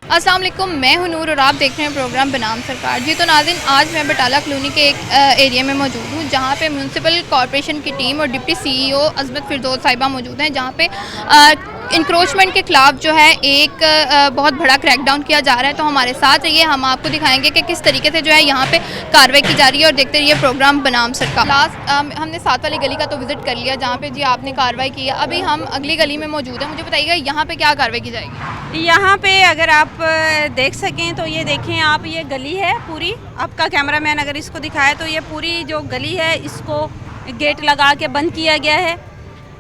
अस्सलाम वालेकुम, मैं हूं नूर और आप देख रहे हैं प्रोग्राम बनाम सरकार। जी तो नाज़रीन, आज मैं बटाला कॉलोनी के एक एरिया में मौजूद हूं जहां पे म्यूनसिपल कॉरपोरेशन की टीम और डिप्टी सीईओ अजमत फिरदौस साहिबा मौजूद हैं, जहां पे इंक्रोचमेंट के ख़िलाफ़ जो है एक बहुत बड़ा क्रैकडाउन किया जा रहा है। तो हमारे साथ रहिए, हम आपको दिखाएंगे कि किस तरीके से जो है यहाँ पे कार्रवाई की जा रही है और देखते रहिए प्रोग्राम बनाम सरकार। लास्ट हमने साथ वाली गली का तो विज़िट कर लिया जहाँ पे जी आपने कार्रवाई की है। अभी हम अगली गली में मौजूद हैं। मुझे बताइएगा यहाँ पे क्या कार्रवाई की जाएगी? यहाँ पे अगर आप देख सकें तो ये देखें आप, ये गली है पूरी। आपका कैमरामैन अगर इसको दिखाए तो ये पूरी जो गली है इसको गेट लगा के बंद किया गया है।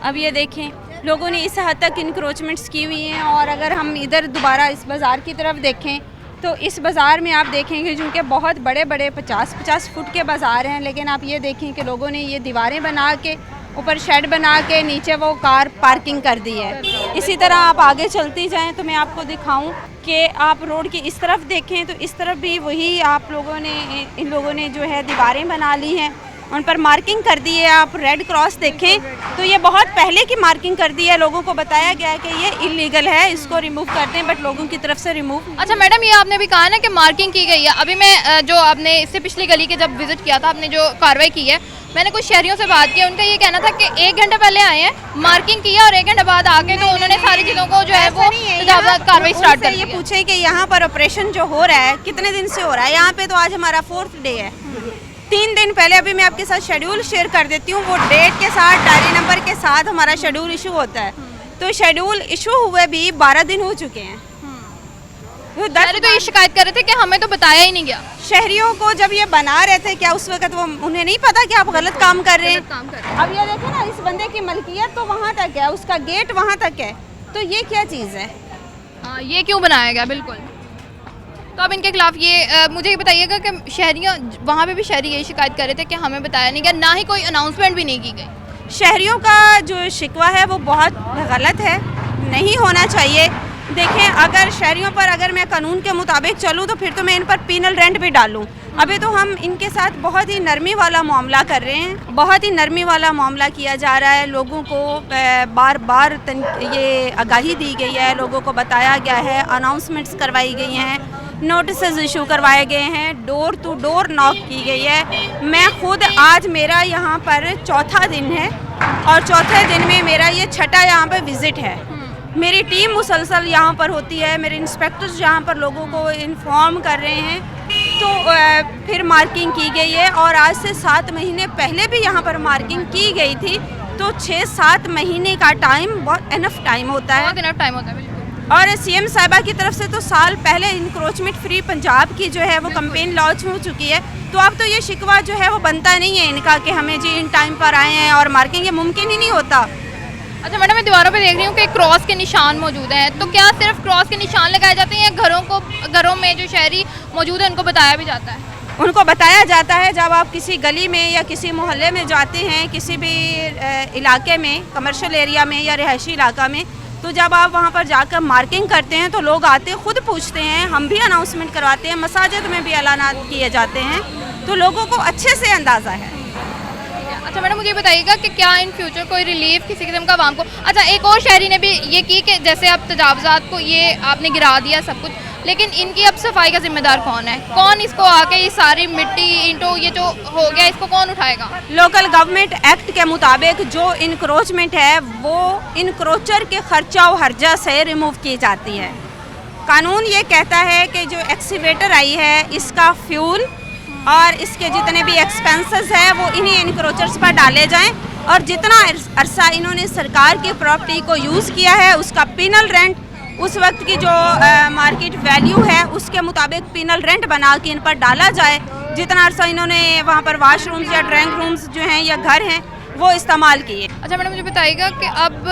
अब ये देखें, लोगों ने इस हद तक इंक्रोचमेंट्स की हुई हैं। और अगर हम इधर दोबारा इस बाज़ार की तरफ देखें तो इस बाज़ार में आप देखेंगे चूँकि बहुत बड़े बड़े 50-50 फुट के बाज़ार हैं, लेकिन आप ये देखें कि लोगों ने ये दीवारें बना के ऊपर शेड बना के नीचे वो कार पार्किंग कर दी है। इसी तरह आप आगे चलती जाएं तो मैं आपको दिखाऊं कि आप रोड की इस तरफ देखें तो इस तरफ भी वही आप लोगों ने, इन लोगों ने जो है दीवारें बना ली हैं, उन पर मार्किंग कर दी है। आप रेड क्रॉस देखें तो ये बहुत पहले की मार्किंग कर दी है। लोगों को बताया गया है कि ये इलीगल है, इसको रिमूव करते हैं, बट लोगों की तरफ से रिमूव। अच्छा मैडम, ये आपने भी कहा ना कि मार्किंग की गई है। अभी मैं जो आपने इससे पिछली गली के जब विजिट किया था, आपने जो कार्रवाई की है, मैंने कुछ शहरियों से बात की, उनका ये कहना था कि 1 घंटे पहले आए हैं, मार्किंग की है और 1 घंटे बाद आके तो उन्होंने सारी चीज़ों को जो है वो कार्रवाई स्टार्ट कर दी। ये पूछे कि यहाँ पर ऑपरेशन जो हो रहा है कितने दिन से हो रहा है? यहाँ पे तो आज हमारा 4th डे है। 3 दिन पहले, अभी मैं आपके साथ शेड्यूल शेयर कर देती हूँ, वो डेट के साथ, डायरी नंबर के साथ हमारा शेड्यूल इशू होता है। तो शेड्यूल इशू हुए भी 12 दिन हो चुके हैं। तो ये शिकायत कर रहे थे कि हमें तो बताया ही नहीं गया। शहरियों को जब ये बना रहे थे, क्या उस वक्त वो उन्हें नहीं पता कि आप गलत काम कर रहे हैं? अब ये देखें ना, इस बंदे की मलकियत तो वहाँ तक है, उसका गेट वहाँ तक है, तो ये क्या चीज़ है? ये क्यों बनाया गया? बिल्कुल। तो अब इनके खिलाफ ये मुझे ये बताइएगा कि शहरियों, वहाँ पे भी शहरी यही शिकायत कर रहे थे कि हमें बताया नहीं गया, ना ही कोई अनाउंसमेंट भी नहीं की गई। शहरियों का जो शिकवा है वो बहुत गलत है, नहीं होना चाहिए। देखें, अगर शहरियों पर अगर मैं कानून के मुताबिक चलूँ तो फिर तो मैं इन पर पीनल रेंट भी डालूँ। अभी तो हम इनके साथ बहुत ही नरमी वाला मामला कर रहे हैं, बहुत ही नरमी वाला मामला किया जा रहा है। लोगों को बार बार ये आगाही दी गई है, लोगों को बताया गया है, अनाउंसमेंट्स करवाई गई हैं, नोटिसेस इशू करवाए गए हैं, डोर टू डोर नॉक की गई है। मैं खुद, आज मेरा यहाँ पर 4था दिन है और 4थे दिन में मेरा ये 6ठा यहाँ पर विज़िट है। मेरी टीम मुसलसल यहाँ पर होती है, मेरे इंस्पेक्टर्स यहाँ पर लोगों को इन्फॉर्म कर रहे हैं। तो फिर मार्किंग की गई है और आज से 7 महीने पहले भी यहाँ पर मार्किंग की गई थी। तो 6-7 महीने का टाइम बहुत इनफ टाइम होता है, बहुत इनफ टाइम होता है। और सीएम साहिबा की तरफ से तो साल पहले इंक्रोचमेंट फ्री पंजाब की जो है वो कैंपेन लॉन्च हो चुकी है। तो अब तो ये शिकवा जो है वो बनता नहीं है इनका कि हमें जी इन टाइम पर आए हैं और मार्किंग, ये मुमकिन ही नहीं होता। अच्छा मैडम, मैं दीवारों पे देख रही हूँ कि क्रॉस के निशान मौजूद हैं, तो क्या सिर्फ क्रॉस के निशान लगाए जाते हैं या घरों में जो शहरी मौजूद है उनको बताया भी जाता है? उनको बताया जाता है। जब आप किसी गली में या किसी मोहल्ले में जाते हैं, किसी भी इलाके में, कमर्शियल एरिया में या रिहायशी इलाका में, तो जब आप वहाँ पर जाकर मार्किंग करते हैं तो लोग आते खुद पूछते हैं, हम भी अनाउंसमेंट करवाते हैं, मसाजिद में भी ऐलानात किए जाते हैं, तो लोगों को अच्छे से अंदाज़ा है। अच्छा मैडम, मुझे बताइएगा कि क्या इन फ्यूचर कोई रिलीफ किसी किस्म का आवाम को? अच्छा, एक और शहरी ने भी ये की कि जैसे अब तजावजात को ये आपने गिरा दिया सब कुछ, लेकिन इनकी अब सफाई का जिम्मेदार कौन है? कौन इसको आके ये सारी मिट्टी, ईंटों, ये जो हो गया, इसको कौन उठाएगा? लोकल गवर्नमेंट एक्ट के मुताबिक जो इंक्रोचमेंट है वो इंक्रोचर के खर्चा और हर्जा से रिमूव की जाती है। कानून ये कहता है कि जो एक्सीवेटर आई है, इसका फ्यूल और इसके जितने भी एक्सपेंसेस हैं वो इन्हीं इंक्रोचर्स पर डाले जाएं, और जितना अरसा इन्होंने सरकार की प्रॉपर्टी को यूज़ किया है उसका पीनल रेंट, उस वक्त की जो मार्केट वैल्यू है उसके मुताबिक पीनल रेंट बना के इन पर डाला जाए। जितना अरसा इन्होंने वहाँ पर वाशरूम्स या ड्राइंग रूम्स जो हैं या घर हैं वो इस्तेमाल किए। अच्छा मैडम, मुझे बताइएगा कि अब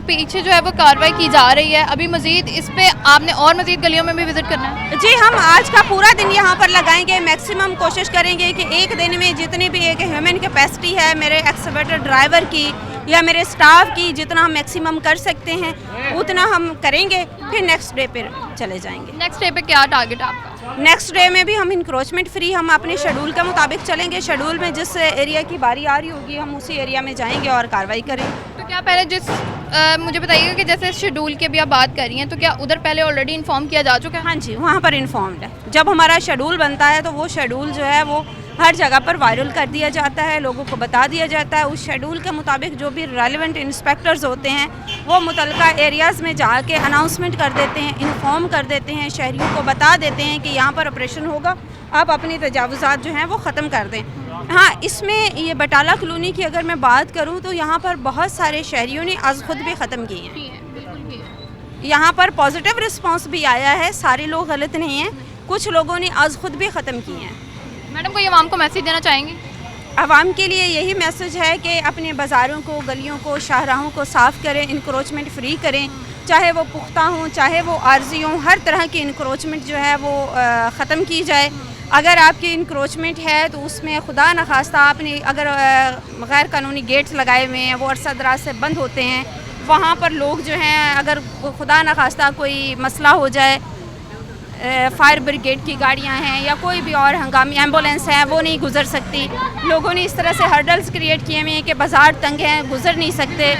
पीछे जो है वो कार्रवाई की जा रही है, अभी मजीद इस पे आपने और मजीद गलियों में भी विजिट करना है? जी, हम आज का पूरा दिन यहाँ पर लगाएंगे। मैक्सिमम कोशिश करेंगे कि एक दिन में जितनी भी एक ह्यूमन कैपेसिटी है मेरे एक्सकवेटर ड्राइवर की या मेरे स्टाफ की, जितना हम मैक्सिमम कर सकते हैं उतना हम करेंगे, फिर नेक्स्ट डे पर चले जाएंगे। नेक्स्ट डे पे क्या टारगेट है आपका? नेक्स्ट डे में भी हम इंक्रोचमेंट फ्री, हम अपने शेड्यूल के मुताबिक चलेंगे। शेड्यूल में जिस एरिया की बारी आ रही होगी हम उसी एरिया में जाएंगे और कार्रवाई करेंगे। क्या पहले मुझे बताइएगा कि जैसे शेड्यूल की अभी आप बात कर रही हैं, तो क्या उधर पहले ऑलरेडी इन्फॉर्म किया जा चुका है? हाँ जी, वहाँ पर इन्फॉर्म्ड है। जब हमारा शेड्यूल बनता है तो वो शेड्यूल जो है वो हर जगह पर वायरल कर दिया जाता है, लोगों को बता दिया जाता है। उस शेड्यूल के मुताबिक जो भी रेलिवेंट इंस्पेक्टर्स होते हैं वो मुतलका एरियाज़ में जाके अनाउंसमेंट कर देते हैं, इन्फॉर्म कर देते हैं, शहरियों को बता देते हैं कि यहाँ पर ऑपरेशन होगा, आप अपनी तजावुज़ात जो हैं वो ख़त्म कर दें। हाँ, इसमें ये बटाला कॉलोनी की अगर मैं बात करूँ तो यहाँ पर बहुत सारे शहरियों ने आज खुद भी ख़त्म किए हैं। यहाँ पर पॉजिटिव रिस्पांस भी आया है, सारे लोग गलत नहीं हैं, कुछ लोगों ने आज खुद भी ख़त्म किए हैं। मैडम कोई आवाम को मैसेज देना चाहेंगी? आवाम के लिए यही मैसेज है कि अपने बाज़ारों को, गलियों को, शाहराहों को साफ़ करें, इंक्रोचमेंट फ्री करें, चाहे वो पुख्ता हों चाहे वो आर्जी हों, हर तरह की इंक्रोचमेंट जो है वो ख़त्म की जाए। अगर आपकी इंक्रोचमेंट है तो उसमें खुदा न खास्ता आपने अगर गैर कानूनी गेट्स लगाए हुए हैं, वो अरसा दराज से बंद होते हैं, वहाँ पर लोग जो हैं अगर खुदा न खास्ता कोई मसला हो जाए, फायर ब्रिगेड की गाड़ियां हैं या कोई भी और हंगामी एम्बुलेंस है वो नहीं गुजर सकती। लोगों ने इस तरह से हर्डल्स क्रिएट किए हुए हैं कि बाज़ार तंग हैं, गुजर नहीं सकते।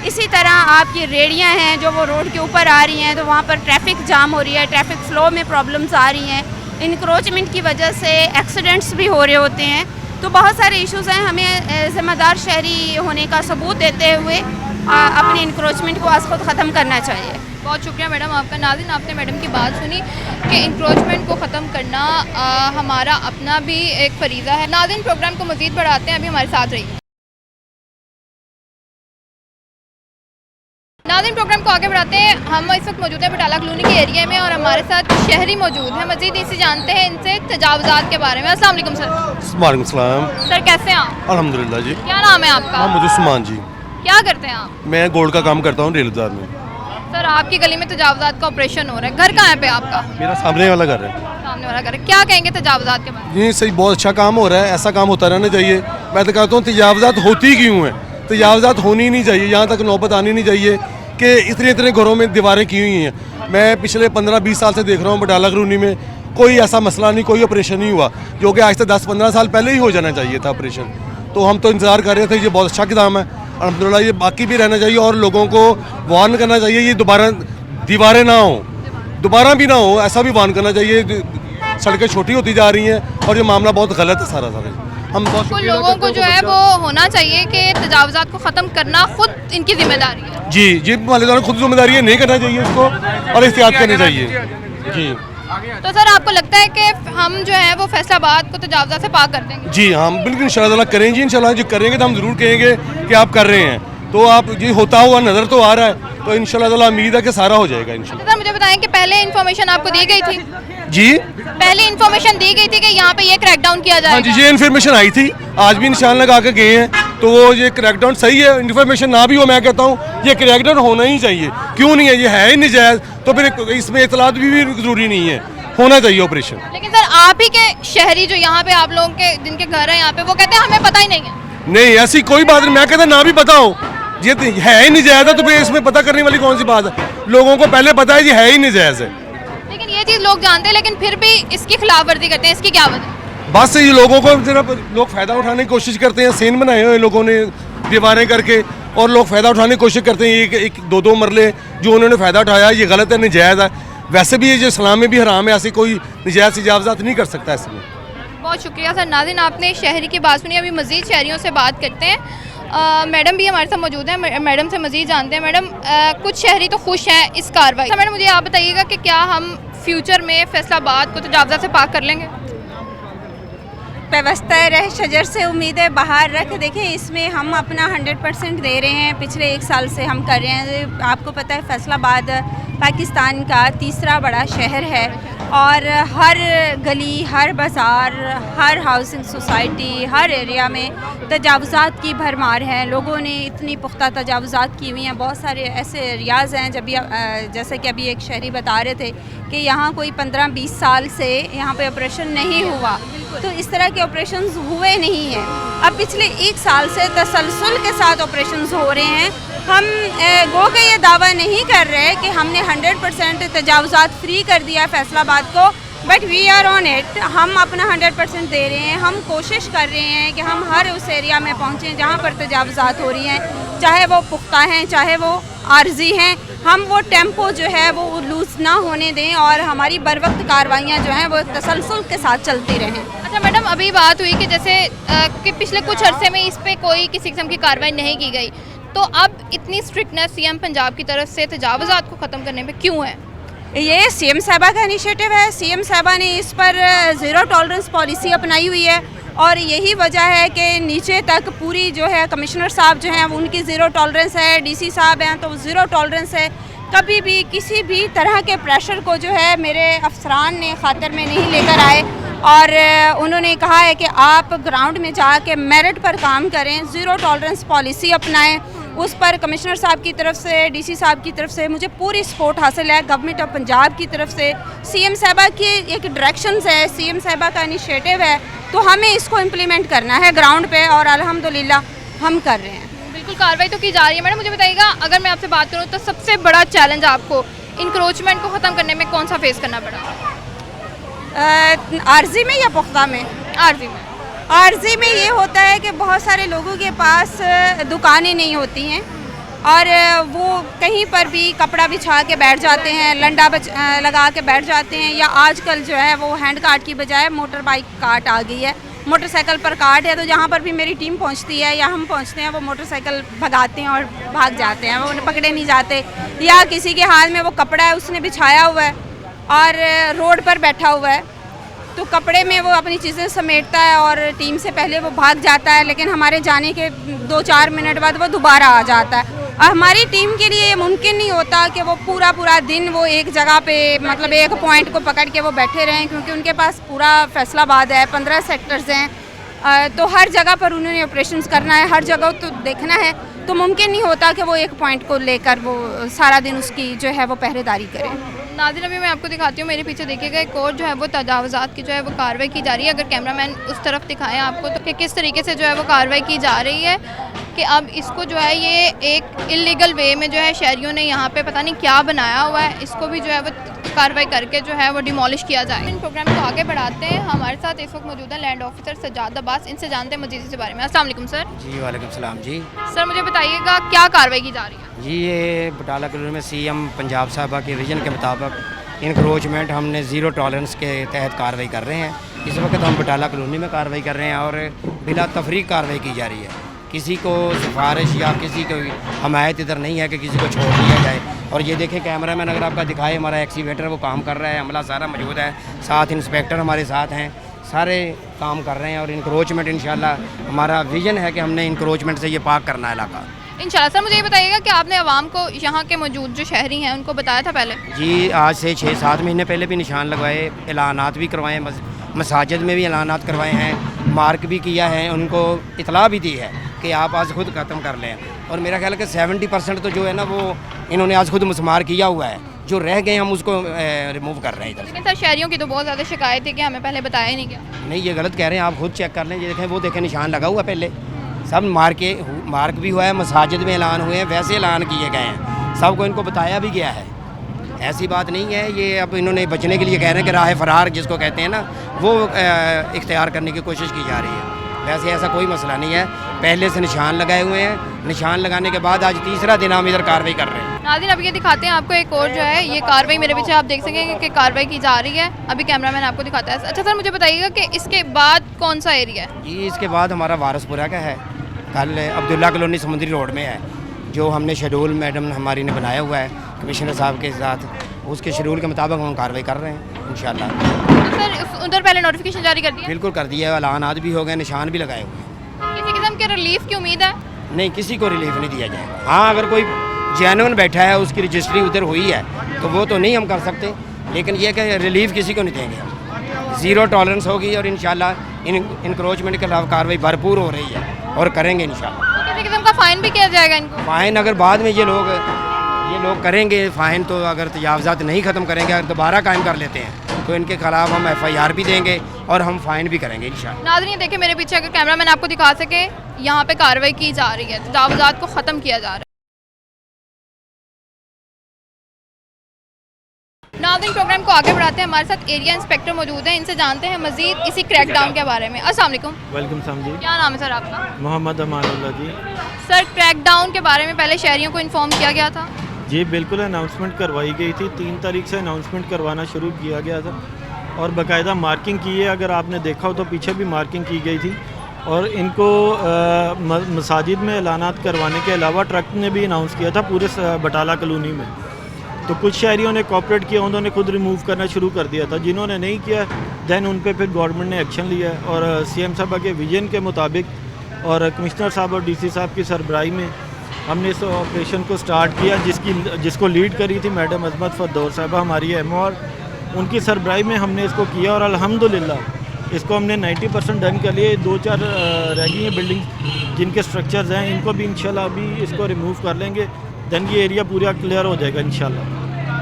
इसी तरह आपकी रेडियां हैं जो वो रोड के ऊपर आ रही हैं तो वहाँ पर ट्रैफिक जाम हो रही है, ट्रैफिक फ़्लो में प्रॉब्लम्स आ रही हैं, इंक्रोचमेंट की वजह से एक्सीडेंट्स भी हो रहे होते हैं। तो बहुत सारे इश्यूज़ हैं, हमें ज़िम्मेदार शहरी होने का सबूत देते हुए अपनी इंक्रोचमेंट को आज खुद ख़त्म करना चाहिए। बहुत शुक्रिया मैडम आपका। नाज़रीन, आपने मैडम की बात सुनी कि इंक्रोचमेंट को ख़त्म करना हमारा अपना भी एक फरीज़ा है। नाज़रीन, प्रोग्राम को मज़ीद बढ़ाते हैं, अभी हमारे साथ रहिए। नाज़रीन, प्रोग्राम को आगे बढ़ाते हैं। हम इस वक्त मौजूद हैं बटाला कॉलोनी के एरिया में और हमारे साथ शहरी मौजूद हैं। मज़ीद इसे जानते हैं इनसे तजावुज़ात के बारे में। अस्सलाम वालेकुम सर। वालेकुम सलाम। सर कैसे हैं आप? अल्हम्दुलिल्लाह जी। क्या नाम है आपका? हाँ, मुझे उस्मान जी। क्या करते हैं आप? मैं गोल्ड का काम करता हूँ रेल बाजार में। सर, आपकी गली में तजावुज़ात का ऑपरेशन हो रहा है, घर कहाँ है पे आपका? मेरा सामने वाला घर है। सामने वाला घर है। क्या कहेंगे तजावुज़ात के बारे में? जी सही, बहुत अच्छा काम हो रहा है, ऐसा काम होता रहना चाहिए। मैं तो कहता हूँ तजावुज़ात होती क्यों है, तजावुज़ात होनी नहीं चाहिए, यहाँ तक नौबत आनी नहीं चाहिए कि इतने इतने घरों में दीवारें की हुई हैं। मैं पिछले 15-20 साल से देख रहा हूँ बटाला कॉलोनी में कोई ऐसा मसला नहीं, कोई ऑपरेशन नहीं हुआ, जो कि आज से 10-15 साल पहले ही हो जाना चाहिए था ऑपरेशन। तो हम तो इंतज़ार कर रहे थे, ये बहुत अच्छा काम है अल्हम्दुलिल्लाह। ये बाकी भी रहना चाहिए और लोगों को वार्न करना चाहिए, ये दोबारा दीवारें ना हो, दोबारा भी ना हो, ऐसा भी वार्न करना चाहिए। सड़कें छोटी होती जा रही हैं और ये मामला बहुत गलत है सारा। हम बहुत लोगों को जो है वो होना चाहिए कि तजावुज़ात को ख़त्म करना खुद इनकी जिम्मेदारी है। जी, मालिकाना खुद जिम्मेदारी है, नहीं करना चाहिए इसको और एहतियात करनी चाहिए। जी, तो सर आपको लगता है कि हम जो है वो फैसलाबाद को तजावुज़ात से पाक कर देंगे? जी हम बिल्कुल इंशाल्लाह करेंगे। इंशाल्लाह जो करेंगे तो हम ज़रूर कहेंगे कि आप कर रहे हैं, तो आप जी होता हुआ नज़र तो आ रहा है, तो इंशाल्लाह उम्मीद है कि सारा हो जाएगा इंशाल्लाह। सर मुझे बताएं कि पहले इन्फॉर्मेशन आपको दी गई थी? जी, पहले इन्फॉर्मेशन दी गई थी कि यहाँ पे ये क्रैकडाउन किया जाएगा? हाँ जी, ये इन्फॉर्मेशन आई थी, आज भी निशान लगा के गए हैं, तो वो ये क्रैकडाउन सही है। इन्फॉर्मेशन ना भी हो, मैं कहता हूँ ये क्रैकडाउन होना ही चाहिए। क्यों नहीं है, ये है ही नजायज़, तो फिर इसमें इतलात भी ज़रूरी नहीं है, होना चाहिए ऑपरेशन। लेकिन सर आप ही के शहरी जो यहाँ पे आप लोगों के जिनके घर है यहाँ पे, वो कहते हैं हमें पता ही नहीं है। नहीं, ऐसी कोई बात नहीं, मैं कहता ना भी पता हो, ये है ही नजायज़ है, तो फिर इसमें पता करने वाली कौन सी बात है। लोगों को पहले पता है ये है ही नजायज़ है। लेकिन ये चीज़ लोग जानते हैं, लेकिन फिर भी इसकी खिलाफ वर्जी करते हैं, इसकी क्या वजह? बस ये लोगों को जरा लोग फ़ायदा उठाने की कोशिश करते हैं, सीन बनाए हुए लोगों ने दीवारें करके, और लोग फ़ायदा उठाने की कोशिश करते हैं। एक 2-2 मरले जो उन्होंने फ़ायदा उठाया, ये गलत है, नजायज़ है। वैसे भी ये जो इस्लाम में भी हराम है, ऐसी कोई नजायज़ तजावुज़ात नहीं कर सकता इसमें। बहुत शुक्रिया सर। नाज़रीन, आपने शहरी की बात सुनी, अभी मज़ीद शहरियों से बात करते हैं। मैडम भी हमारे साथ मौजूद हैं, मैडम से मज़ीद जानते हैं। मैडम, कुछ शहरी तो खुश हैं इस कार्रवाई से। मैडम मुझे आप बताइएगा कि क्या हम फ्यूचर में फैसलाबाद को तजावुज़ात से पाक कर लेंगे? व्यवस्था रह शजर से उम्मीदें बाहर रख। देखिए, इसमें हम अपना 100% दे रहे हैं, पिछले 1 साल से हम कर रहे हैं। आपको पता है फैसलाबाद पाकिस्तान का तीसरा बड़ा शहर है और हर गली, हर बाज़ार, हर हाउसिंग सोसाइटी, हर एरिया में तजावुज़ात की भरमार है। लोगों ने इतनी पुख्ता तजावुज़ात की हुई हैं। बहुत सारे ऐसे एरियाज़ हैं, जैसे कि अभी एक शहरी बता रहे थे कि यहाँ कोई 15-20 साल से यहाँ पे ऑपरेशन नहीं हुआ, तो इस तरह के ऑपरेशंस हुए नहीं हैं। अब पिछले 1 साल से तसलसल के साथ ऑपरेशंस हो रहे हैं। हम गो के ये दावा नहीं कर रहे कि हमने 100% तजावुज़ात फ्री कर दिया फैसलाबाद को, but we are on it. हम अपना 100% दे रहे हैं। हम कोशिश कर रहे हैं कि हम हर उस एरिया में पहुँचें जहाँ पर तजावुज़ात हो रही हैं। चाहे वो पुख्ता हैं चाहे वो आर्जी हैं, हम वो टेम्पो जो है वो लूज़ ना होने दें और हमारी बर वक्त कार्रवाइयाँ जो हैं वो तसलसल के साथ चलती रहें। अच्छा मैडम, अभी बात हुई कि जैसे कि पिछले कुछ अरसे में इस पे कोई किसी किस्म की कार्रवाई नहीं की गई, तो अब इतनी स्ट्रिक्टनेस सीएम पंजाब की तरफ से तजावुज़ात को ख़त्म करने में क्यों है? ये सीएम साहबा का इनिशिएटिव है। सीएम साहबा ने इस पर ज़ीरो टॉलरेंस पॉलिसी अपनाई हुई है और यही वजह है कि नीचे तक पूरी जो है कमिश्नर साहब जो हैं उनकी ज़ीरो टॉलरेंस है, डीसी साहब हैं तो ज़ीरो टॉलरेंस है। कभी भी किसी भी तरह के प्रेशर को जो है मेरे अफसरान ने खातिर में नहीं लेकर आए और उन्होंने कहा है कि आप ग्राउंड में जाके मेरिट पर काम करें, ज़ीरो टॉलरेंस पॉलिसी अपनाएं। उस पर कमिश्नर साहब की तरफ से, डीसी साहब की तरफ से मुझे पूरी सपोर्ट हासिल है। गवर्नमेंट ऑफ पंजाब की तरफ से सीएम साहबा की एक डायरेक्शंस है, सीएम साहबा का इनिशिएटिव है, तो हमें इसको इम्प्लीमेंट करना है ग्राउंड पे और अल्हम्दुलिल्लाह हम कर रहे हैं। बिल्कुल कार्रवाई तो की जा रही है। मैडम मुझे बताइएगा, अगर मैं आपसे बात करूँ तो सबसे बड़ा चैलेंज आपको इंक्रोचमेंट को ख़त्म करने में कौन सा फेस करना पड़ा? आर्जी में या पुख्ता में? आर्जी में। आर्जी में ये होता है कि बहुत सारे लोगों के पास दुकानें नहीं होती हैं और वो कहीं पर भी कपड़ा बिछा के बैठ जाते हैं, लंडा लगा के बैठ जाते हैं, या आजकल जो है वो हैंड कार्ट की बजाय मोटर बाइक कार्ट आ गई है, मोटरसाइकिल पर कार्ट है। तो जहाँ पर भी मेरी टीम पहुँचती है या हम पहुँचते हैं वो मोटरसाइकिल भगाते हैं और भाग जाते हैं, वो पकड़े नहीं जाते। या किसी के हाथ में वो कपड़ा है उसने बिछाया हुआ है और रोड पर बैठा हुआ है, तो कपड़े में वो अपनी चीज़ें समेटता है और टीम से पहले वो भाग जाता है, लेकिन हमारे जाने के 2-4 मिनट बाद वो दोबारा आ जाता है। और हमारी टीम के लिए ये मुमकिन नहीं होता कि वो पूरा दिन वो एक जगह पे मतलब एक पॉइंट को पकड़ के वो बैठे रहें, क्योंकि उनके पास पूरा फैसलाबाद है, 15 सेक्टर्स हैं, तो हर जगह पर उन्होंने ऑपरेशंस करना है, हर जगह तो देखना है, तो मुमकिन नहीं होता कि वो एक पॉइंट को लेकर वो सारा दिन उसकी जो है वो पहरेदारी करें। नाज़रीन अभी मैं आपको दिखाती हूँ, मेरे पीछे देखिएगा एक और जो है वो तजावुज़ात की जो है वो कार्रवाई की जा रही है। अगर कैमरामैन उस तरफ दिखाएं आपको तो कि किस तरीके से जो है वो कार्रवाई की जा रही है कि अब इसको जो है ये एक इलीगल वे में जो है शहरियों ने यहाँ पे पता नहीं क्या बनाया हुआ है, इसको भी जो है वो कार्रवाई करके जो है वो डिमोलिश किया जाए। इन प्रोग्राम को आगे बढ़ाते हैं। हमारे साथ इस वक्त मौजूद है लैंड ऑफिसर सज्जाद अब्बास, इनसे जानते हैं मजीद इस बारे में। अस्सलाम वालेकुम सर। जी वालेकुम सलाम जी। सर मुझे बताइएगा क्या कार्रवाई की जा रही है? जी ये बटाला कॉलोनी में सीएम पंजाब साहबा के विजन के मुताबिक इंक्रोचमेंट हमने ज़ीरो टॉलरेंस के तहत कार्रवाई कर रहे हैं। इस वक्त हम बटाला कॉलोनी में कार्रवाई कर रहे हैं और बिला तफरीक कार्रवाई की जा रही है। किसी को सिफारिश या किसी को हमायत इधर नहीं है कि किसी को छोड़ दिया जाए। और ये देखें कैमरामैन अगर आपका दिखाए, हमारा एक्सीवेटर वो काम कर रहा है, अमला सारा मौजूद है, साथ इंस्पेक्टर हमारे साथ हैं, सारे काम कर रहे हैं। और इंक्रोचमेंट इंशाल्लाह हमारा विज़न है कि हमने इंक्रोचमेंट से ये पाक करना है इलाका इंशाल्लाह। सर मुझे ये बताइएगा कि आपने आवाम को यहाँ के मौजूद जो शहरी हैं उनको बताया था पहले? जी आज से 6-7 महीने पहले भी निशान लगवाए, ऐलानात भी करवाए, मसाजिद में भी ऐलानात करवाए हैं, मार्क भी किया है, उनको इतला भी दी है कि आप आज खुद ख़त्म कर लें। और मेरा ख्याल है कि 70% तो जो है ना वो इन्होंने आज खुद मुस्मार किया हुआ है, जो रह गए हम उसको रिमूव कर रहे हैं इधर से। लेकिन सर शहरियों की तो बहुत ज़्यादा शिकायत है कि हमें पहले बताया ही नहीं गया। नहीं ये गलत कह रहे हैं, आप खुद चेक कर लें। ये देखें, वो देखें निशान लगा हुआ पहले, सब मार्क भी हुआ है, मसाजिद में ऐलान हुए हैं, वैसे ऐलान किए गए हैं, सबको इनको बताया भी गया है। ऐसी बात नहीं है, ये अब इन्होंने बचने के लिए कह रहे हैं कि राह फरार जिसको कहते हैं ना वो इख्तियार करने की कोशिश की जा रही है। वैसे ऐसा कोई मसला नहीं है, पहले से निशान लगाए हुए हैं, निशान लगाने के बाद आज तीसरा दिन हम इधर कार्रवाई कर रहे हैं। नाज़रीन अब ये दिखाते हैं आपको एक और जो है ये कार्रवाई, मेरे पीछे आप देख सकेंगे कि कार्रवाई की जा रही है। अभी कैमरामैन आपको दिखाता है। अच्छा सर मुझे बताइएगा कि इसके बाद कौन सा एरिया है? जी इसके बाद हमारा वारसपुरा का है, कल अब्दुल्ला कॉलोनी समुद्री रोड में है, जो हमने शेड्यूल मैडम हमारी ने बनाया हुआ है कमिश्नर साहब के साथ, उसके शेड्यूल के मुताबिक हम कार्रवाई कर रहे हैं इंशाल्लाह। सर उधर पहले नोटिफिकेशन जारी कर दिया? बिल्कुल कर दिया है, ऐलानात भी हो गए, निशान भी लगाए हुए हैं। किसी किस्म के रिलीफ की उम्मीद है? नहीं किसी को रिलीफ नहीं दिया जाएगा। हाँ अगर कोई जेन्युइन बैठा है, उसकी रजिस्ट्री उधर हुई है तो वो तो नहीं हम कर सकते, लेकिन ये कि रिलीफ किसी को नहीं देंगे हम। ज़ीरो टॉलरेंस होगी और इंशाल्लाह इंक्रोचमेंट के खिलाफ कार्रवाई भरपूर हो रही है और करेंगे इंशाल्लाह। किसी किस्म का फाइन भी किया जाएगा इनको? फ़ाइन अगर बाद में ये लोग करेंगे फ़ाइन, तो अगर तजावुज़ात नहीं ख़त्म करेंगे, अगर दोबारा कायम कर लेते हैं तो इनके खिलाफ हम FIR भी देंगे और हम फ़ाइन भी करेंगे इंशाल्लाह। नाज़रीन देखिए मेरे पीछे अगर कैमरामैन आपको दिखा सके, यहाँ पे कार्रवाई की जा रही है, तजावुज़ात को ख़त्म किया जा रहा है। नाज़रीन, प्रोग्राम को आगे बढ़ाते हैं, हमारे साथ एरिया इंस्पेक्टर मौजूद हैं, इनसे जानते हैं मजीद इसी क्रैकडाउन के बारे में। अस्सलाम वालेकुम। वेलकम साम जी। क्या नाम है सर आपका? मोहम्मद अमानुल्लाह जी। सर, क्रैकडाउन के बारे में पहले शहरियों को इन्फॉर्म किया गया था? जी बिल्कुल, अनाउंसमेंट करवाई गई थी। 3 तारीख से अनाउंसमेंट करवाना शुरू किया गया था और बाकायदा मार्किंग की है। अगर आपने देखा हो तो पीछे भी मार्किंग की गई थी और इनको मसाजिद में ऐलानात करवाने के अलावा ट्रक ने भी अनाउंस किया था पूरे बटाला कॉलोनी में। तो कुछ शहरियों ने कॉपरेट किया, उन्होंने खुद रिमूव करना शुरू कर दिया था। जिन्होंने नहीं किया दैन उन पे फिर गवर्नमेंट ने एक्शन लिया और सीएम साहब के विजन के मुताबिक और कमिश्नर साहब और डीसी साहब की सरबराही में हमने इस ऑपरेशन को स्टार्ट किया, जिसको लीड करी थी मैडम अजमत फरदौस साहबा, हमारी एमओ, और उनकी सरबराही में हमने इसको किया और अल्हम्दुलिल्लाह इसको हमने 90% डन कर लिए। 2-4 रह गई हैं बिल्डिंग जिनके स्ट्रक्चर्स हैं, इनको भी इंशाल्लाह अभी इसको रिमूव कर लेंगे, दैन ये एरिया पूरा क्लियर हो जाएगा इंशाल्लाह।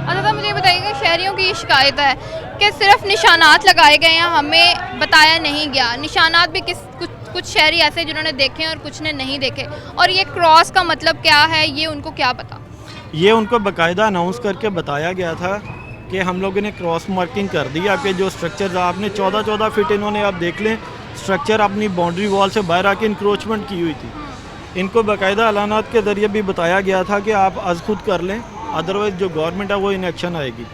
अच्छा सर, मुझे ये बताइएगा, शहरियों की ये शिकायत है कि सिर्फ निशानात लगाए गए हैं, हमें बताया नहीं गया। निशानात भी कुछ शहरी ऐसे जिन्होंने देखे और कुछ ने नहीं देखे, और ये क्रॉस का मतलब क्या है ये उनको क्या पता? ये उनको बाकायदा अनाउंस करके बताया गया था कि हम लोगों ने क्रॉस मार्किंग कर दिया कि जो स्ट्रक्चर आपने 14-14 फीट इन्होंने, आप देख लें, स्ट्रक्चर अपनी बाउंड्री वॉल से बाहर आके इंक्रोचमेंट की हुई थी। इनको बाकायदा ऐलानात के ज़रिए भी बताया गया था कि आप आज खुद कर लें, अदरवाइज़ जो गवर्नमेंट है वो इन एक्शन आएगी।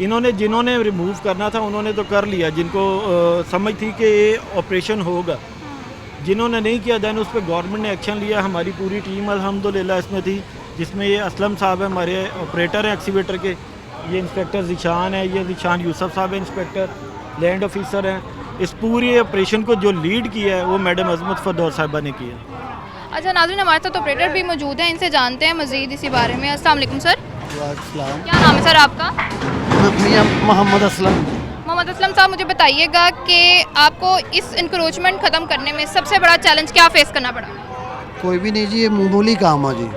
इन्होंने जिन्होंने रिमूव करना था उन्होंने तो कर लिया, जिनको समझ थी कि ये ऑपरेशन होगा। जिन्होंने नहीं किया दैन उस पर गवर्नमेंट ने एक्शन लिया। हमारी पूरी टीम अल्हम्दुलिल्लाह इसमें थी, जिसमें ये असलम साहब है, हमारे ऑपरेटर हैं एक्सीवेटर के, ये इंस्पेक्टर ज़िशान है, ये ज़िशान यूसुफ साहब है इंस्पेक्टर, लैंड ऑफिसर हैं। इस पूरे ऑपरेशन को जो लीड किया है वो मैडम अजमत फरदौस साहबा ने किया। अच्छा नाज़रीन, हमारे साथ ऑपरेटर भी मौजूद हैं, इनसे जानते हैं मज़ीद इसी बारे में। अस्सलाम वालेकुम सर। वालेकुम। क्या नाम है सर आपका? मियां मोहम्मद असलम। मोहम्मद असलम साहब, मुझे बताइएगा कि आपको इस इंक्रोचमेंट ख़त्म करने में सबसे बड़ा चैलेंज क्या फेस करना पड़ा? कोई भी नहीं जी, ये मामूली काम है जी।